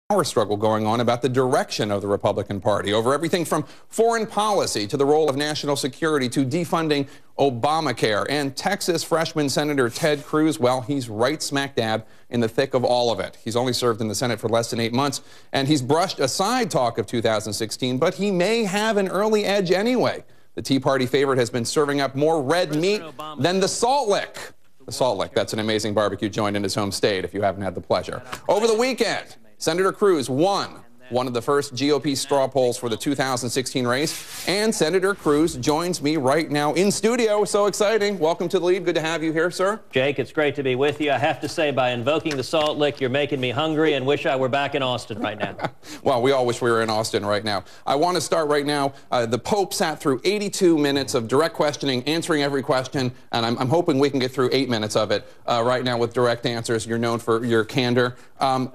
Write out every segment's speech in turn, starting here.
power struggle going on about the direction of the Republican Party over everything from foreign policy to the role of national security to defunding Obamacare. And Texas freshman Senator Ted Cruz, well, he's right smack dab in the thick of all of it. He's only served in the Senate for less than 8 months, and he's brushed aside talk of 2016, but he may have an early edge anyway. The Tea Party favorite has been serving up more red meat than the Salt Lick. The Salt Lick, that's an amazing barbecue joint in his home state, if you haven't had the pleasure. Over the weekend, Senator Cruz won one of the first GOP straw polls for the 2016 race, and Senator Cruz joins me right now in studio. So exciting. Welcome to the lead. Good to have you here, sir. Jake, it's great to be with you. I have to say, by invoking the Salt Lick, you're making me hungry and wish I were back in Austin right now. Well, we all wish we were in Austin right now. I want to start right now. The Pope sat through 82 minutes of direct questioning, answering every question, and I'm hoping we can get through 8 minutes of it right now with direct answers. You're known for your candor.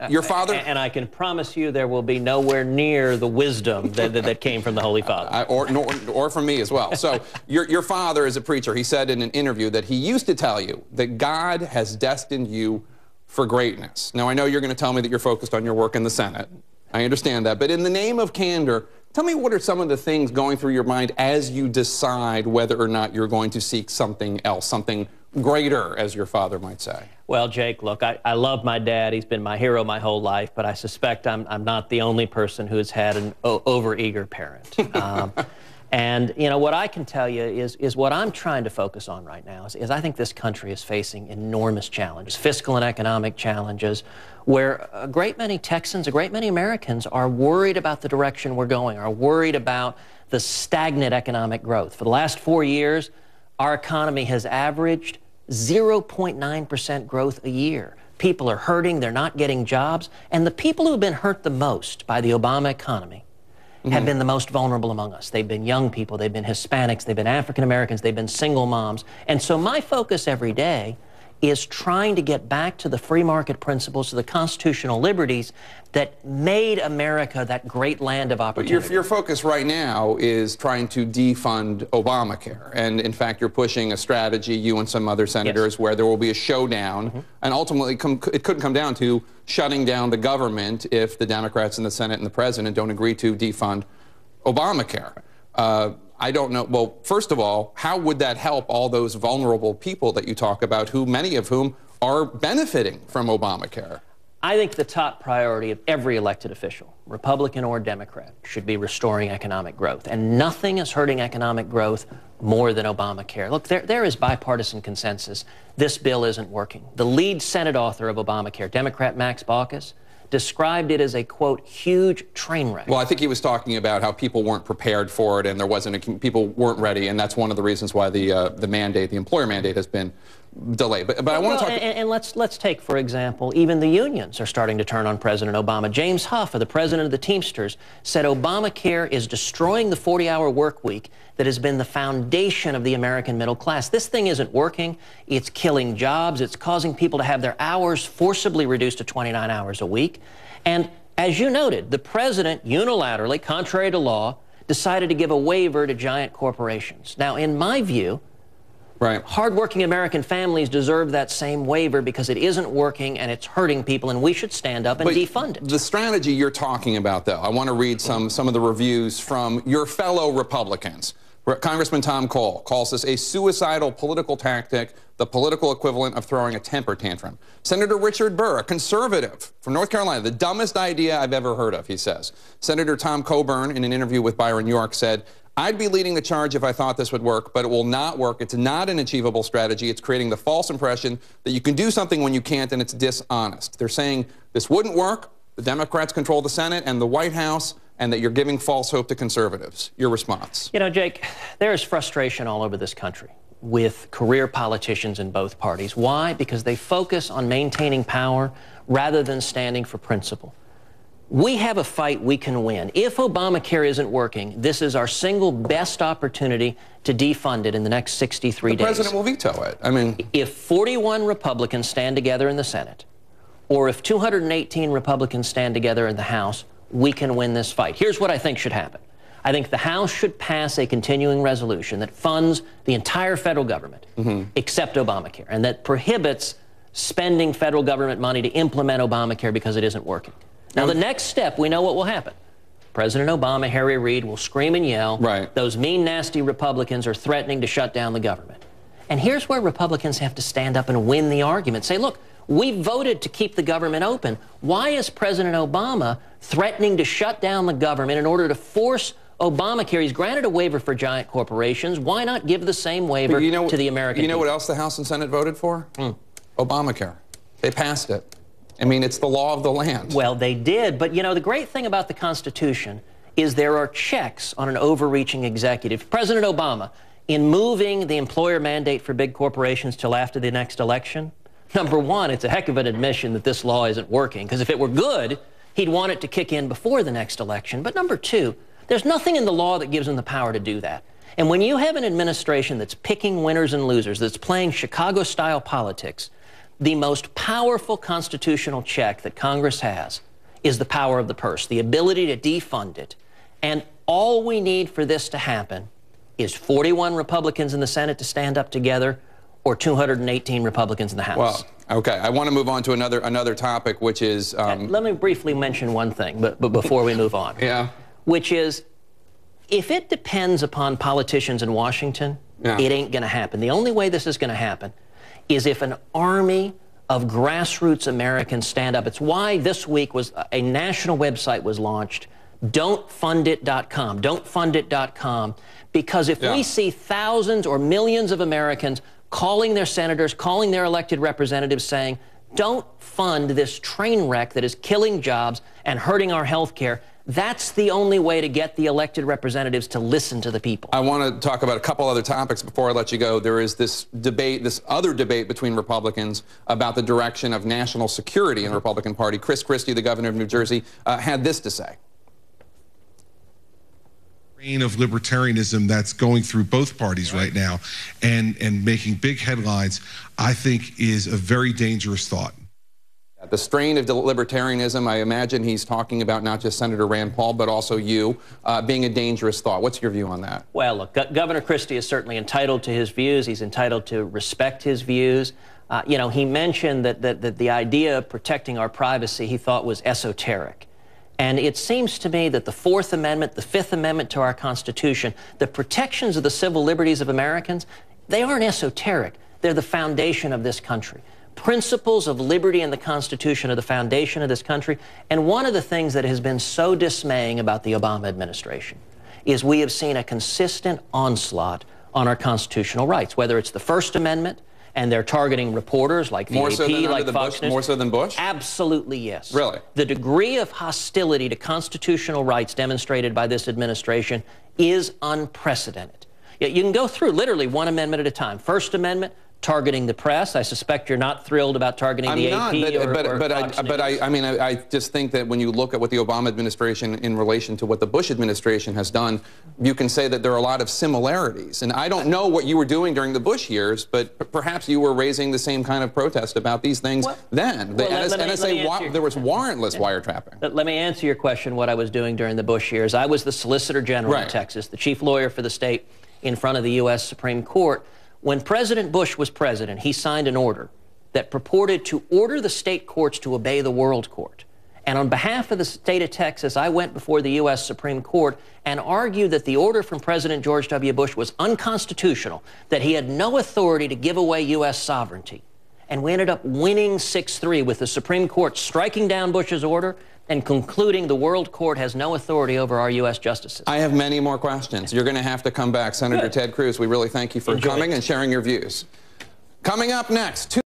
Your father... And I can promise you there will be nowhere near the wisdom that came from the Holy Father. Or from me as well. So your father is a preacher. He said in an interview that he used to tell you that God has destined you for greatness. Now, I know you're going to tell me that you're focused on your work in the Senate. I understand that. But in the name of candor, tell me what are some of the things going through your mind as you decide whether or not you're going to seek something else, something greater, as your father might say. Well, Jake, look, I love my dad. He's been my hero my whole life, but I suspect I'm not the only person who has had an overeager parent. And, you know, what I can tell you is what I'm trying to focus on right now is I think this country is facing enormous challenges, fiscal and economic challenges, where a great many Texans, a great many Americans are worried about the direction we're going, are worried about the stagnant economic growth. For the last 4 years, our economy has averaged 0.9% growth a year. People are hurting, they're not getting jobs, and the people who have been hurt the most by the Obama economy have been the most vulnerable among us. They've been young people, they've been Hispanics, they've been African Americans, they've been single moms. And so my focus every day is trying to get back to the free market principles, to the constitutional liberties that made America that great land of opportunity. But your focus right now is trying to defund Obamacare. And in fact, you're pushing a strategy, you and some other senators, where there will be a showdown. And ultimately, it could come down to shutting down the government if the Democrats in the Senate and the President don't agree to defund Obamacare. I don't know. Well, first of all, how would that help all those vulnerable people that you talk about, who many of whom are benefiting from Obamacare? I think the top priority of every elected official, Republican or Democrat, should be restoring economic growth. And nothing is hurting economic growth more than Obamacare. Look, there is bipartisan consensus. This bill isn't working. The lead Senate author of Obamacare, Democrat Max Baucus, described it as a, quote, huge train wreck. Well, I think he was talking about how people weren't prepared for it and there wasn't people weren't ready, and that's one of the reasons why the mandate, the employer mandate, has been delayed. But I want to talk... And let's take, for example, even the unions are starting to turn on President Obama. James Huff, the president of the Teamsters, said Obamacare is destroying the 40-hour work week that has been the foundation of the American middle class. This thing isn't working. It's killing jobs. It's causing people to have their hours forcibly reduced to 29 hours a week. And as you noted, the president unilaterally, contrary to law, decided to give a waiver to giant corporations. Now, in my view, hardworking American families deserve that same waiver because it isn't working and it's hurting people, and we should stand up and defund it. The strategy you're talking about, though, I want to read some of the reviews from your fellow Republicans. Congressman Tom Cole calls this a suicidal political tactic, the political equivalent of throwing a temper tantrum. Senator Richard Burr, a conservative from North Carolina, the dumbest idea I've ever heard of, he says. Senator Tom Coburn, in an interview with Byron York, said, I'd be leading the charge if I thought this would work, but it will not work. It's not an achievable strategy. It's creating the false impression that you can do something when you can't, and it's dishonest. They're saying this wouldn't work, the Democrats control the Senate and the White House, and that you're giving false hope to conservatives. Your response? You know, Jake, there is frustration all over this country with career politicians in both parties. Why? Because they focus on maintaining power rather than standing for principle. We have a fight we can win. If Obamacare isn't working, this is our single best opportunity to defund it in the next 63 days. The president will veto it. I mean, if 41 Republicans stand together in the Senate, or if 218 Republicans stand together in the House, we can win this fight. Here's what I think should happen. I think the House should pass a continuing resolution that funds the entire federal government, except Obamacare, and that prohibits spending federal government money to implement Obamacare because it isn't working. Now, the next step, we know what will happen. President Obama, Harry Reid will scream and yell, right, those mean, nasty Republicans are threatening to shut down the government. And here's where Republicans have to stand up and win the argument. Say, look, we voted to keep the government open. Why is President Obama threatening to shut down the government in order to force Obamacare? He's granted a waiver for giant corporations. Why not give the same waiver to the American people? You know what else the House and Senate voted for? Obamacare. They passed it. I mean, it's the law of the land. Well, they did. But, you know, the great thing about the Constitution is there are checks on an overreaching executive. President Obama, in moving the employer mandate for big corporations till after the next election, number one, it's a heck of an admission that this law isn't working, because if it were good, he'd want it to kick in before the next election. But number two, there's nothing in the law that gives him the power to do that. And when you have an administration that's picking winners and losers, that's playing Chicago-style politics, the most powerful constitutional check that Congress has is the power of the purse, the ability to defund it. And all we need for this to happen is 41 Republicans in the Senate to stand up together, or 218 Republicans in the House. Well, okay. I want to move on to another topic, which is... let me briefly mention one thing, but before we move on. Yeah. Which is, if it depends upon politicians in Washington, it ain't going to happen. The only way this is going to happen is if an army of grassroots Americans stand up. It's why this week was a national website was launched, don'tfundit.com, don'tfundit.com, because if we see thousands or millions of Americans calling their senators, calling their elected representatives, saying, don't fund this train wreck that is killing jobs and hurting our health care, that's the only way to get the elected representatives to listen to the people. I want to talk about a couple other topics before I let you go. There is this debate, this other debate between Republicans about the direction of national security in the Republican Party. Chris Christie, the governor of New Jersey, had this to say. Of libertarianism that's going through both parties right now and making big headlines, I think is a very dangerous thought. The strain of libertarianism, I imagine he's talking about not just Senator Rand Paul, but also you, being a dangerous thought. What's your view on that? Well, look, Governor Christie is certainly entitled to his views. He's entitled to respect his views. You know, he mentioned that the idea of protecting our privacy he thought was esoteric. And it seems to me that the Fourth Amendment, the Fifth Amendment to our Constitution, the protections of the civil liberties of Americans, they aren't esoteric. They're the foundation of this country. Principles of liberty in the Constitution are the foundation of this country. And one of the things that has been so dismaying about the Obama administration is we have seen a consistent onslaught on our constitutional rights, whether it's the First Amendment, and they're targeting reporters like the AP, like Fox News. More so than Bush? Absolutely, yes. Really? The degree of hostility to constitutional rights demonstrated by this administration is unprecedented. Yet you can go through literally one amendment at a time. First Amendment, targeting the press. I suspect you're not thrilled about targeting the AP or Fox News. I just think that when you look at what the Obama administration in relation to what the Bush administration has done, you can say that there are a lot of similarities. And I don't know what you were doing during the Bush years, but perhaps you were raising the same kind of protest about these things then. The NSA, there was warrantless wiretapping. Let me answer your question, what I was doing during the Bush years. I was the Solicitor General in Texas, the chief lawyer for the state in front of the U.S. Supreme Court. When President Bush was president, he signed an order that purported to order the state courts to obey the World Court. And on behalf of the state of Texas, I went before the U.S. Supreme Court and argued that the order from President George W. Bush was unconstitutional, that he had no authority to give away U.S. sovereignty. And we ended up winning 6-3 with the Supreme Court striking down Bush's order and concluding the World Court has no authority over our U.S. justices. I have many more questions. You're going to have to come back. Senator Ted Cruz, we really thank you for coming and sharing your views. Coming up next,